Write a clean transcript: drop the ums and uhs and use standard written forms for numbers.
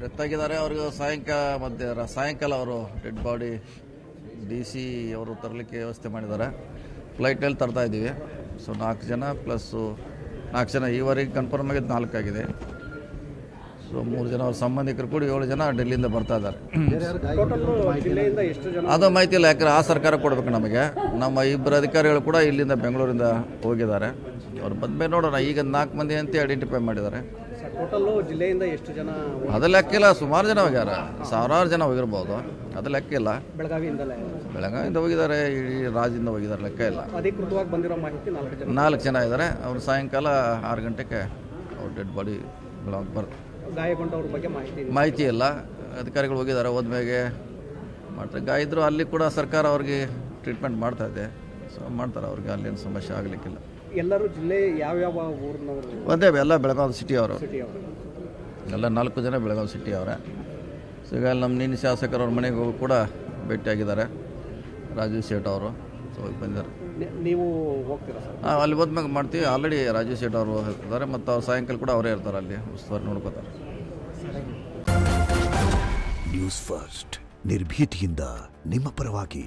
Death ಆಗಿದ್ದಾರೆ. ಅವ್ರಿಗೆ ಸಾಯಂಕಾಲ ಅವರು ಡೆಡ್ ಬಾಡಿ DC ಅವರು ತರಲಿಕ್ಕೆ ವ್ಯವಸ್ಥೆ ಮಾಡಿದ್ದಾರೆ. ಫ್ಲೈಟ್ನಲ್ಲಿ ತರ್ತಾ ಇದ್ದೀವಿ. ಸೊ 4 ಜನ ಪ್ಲಸ್ 4 ಜನ ಈವರೆಗೆ ಕನ್ಫರ್ಮ್ ಆಗಿದ್ದು 4 ಆಗಿದೆ. ಸೊ 3 ಜನ ಅವ್ರ ಸಂಬಂಧಿಕರು ಕೂಡ 7 ಜನ ಡೆಲ್ಲಿಯಿಂದ ಬರ್ತಾ ಇದ್ದಾರೆ. ಅದು ಮಾಹಿತಿ ಇಲ್ಲ, ಯಾಕಂದ್ರೆ ಆ ಸರ್ಕಾರ ಕೊಡಬೇಕು ನಮಗೆ. ನಮ್ಮ 2 ಅಧಿಕಾರಿಗಳು ಕೂಡ ಇಲ್ಲಿಂದ ಬೆಂಗಳೂರಿಂದ ಹೋಗಿದ್ದಾರೆ. ಅವ್ರು ಬಂದ್ಮೇಲೆ ನೋಡೋಣ. ಈಗ 4 ಮಂದಿ ಅಂತ ಐಡೆಂಟಿಫೈ ಮಾಡಿದ್ದಾರೆ. ಜಿಲ್ಲೆಯಿಂದ ಎಷ್ಟು ಜನ? ಅದು ಲೆಕ್ಕಿಲ್ಲ, ಸುಮಾರು ಜನ ಹೋಗ್ಯಾರ, ಸಾವಿರಾರು ಜನ ಹೋಗಿರ್ಬೋದು. ಅದು ಲೆಕ್ಕಿಲ್ಲ. ಬೆಳಗಾವಿಯಿಂದ ಹೋಗಿದ್ದಾರೆ, ಇಡೀ ರಾಜ್ಯದಿಂದ ಹೋಗಿದ್ದಾರೆ, ಲೆಕ್ಕ ಇಲ್ಲ. ಅಧಿಕೃತವಾಗಿ ಬಂದಿರೋ ಮಾಹಿತಿ 4 ಜನ ಇದ್ದಾರೆ. ಅವರು ಸಾಯಂಕಾಲ 6 ಗಂಟೆಗೆ ಅವ್ರ ಡೆಡ್ ಬಾಡಿ ಬರುತ್ತೆ. ಗಾಯಗೊಂಡವ್ರ ಬಗ್ಗೆ ಮಾಹಿತಿ ಇಲ್ಲ. ಅಧಿಕಾರಿಗಳು ಹೋಗಿದ್ದಾರೆ, ಹೋದ್ಮೇಲೆ ಮಾಡ್ತಾರೆ. ಗಾಯ ಅಲ್ಲಿ ಕೂಡ ಸರ್ಕಾರ ಅವ್ರಿಗೆ ಟ್ರೀಟ್ಮೆಂಟ್ ಮಾಡ್ತಾ ಇದೆ. ಸೊ ಮಾಡ್ತಾರೆ, ಅವ್ರಿಗೆ ಅಲ್ಲೇನು ಸಮಸ್ಯೆ ಆಗಲಿಕ್ಕಿಲ್ಲ. ಎಲ್ಲರೂ ಜಿಲ್ಲೆ ಯಾವ್ಯಾವ ಊರಿನವರು? ಒಂದೇ, ಎಲ್ಲ ಬೆಳಗಾವಿ ಸಿಟಿ ಅವರು, ಎಲ್ಲ 4 ಜನ ಬೆಳಗಾವಿ ಸಿಟಿ ಅವರೇ. ಸೊ ಈಗ ನಮ್ಮ ನಿನ್ನ ಶಾಸಕರವ್ರ ಮನೆಗೆ ಹೋಗಿ ಕೂಡ ಭೇಟಿಯಾಗಿದ್ದಾರೆ, ರಾಜೀವ್ ಸೇಠ್ ಅವರು. ಸೊ ಹೋಗಿ ಬಂದಿದ್ದಾರೆ. ನೀವು ಹೋಗ್ತೀರಾ ಸರ್? ಅಲ್ಲಿ ಹೋದ್ಮೇಲೆ ಮಾಡ್ತೀವಿ. ಆಲ್ರೆಡಿ ರಾಜೀವ್ ಸೇಠ್ ಅವರು ಇರ್ತಾರೆ, ಮತ್ತು ಅವ್ರು ಸಾಯಂಕಾಲ ಕೂಡ ಅವರೇ ಇರ್ತಾರೆ, ಅಲ್ಲಿ ಉಸ್ತುವಾರಿ ನೋಡ್ಕೋತಾರೆ. ನ್ಯೂಸ್ ಫಸ್ಟ್, ನಿರ್ಭೀತಿಯಿಂದ ನಿಮ್ಮ ಪರವಾಗಿ.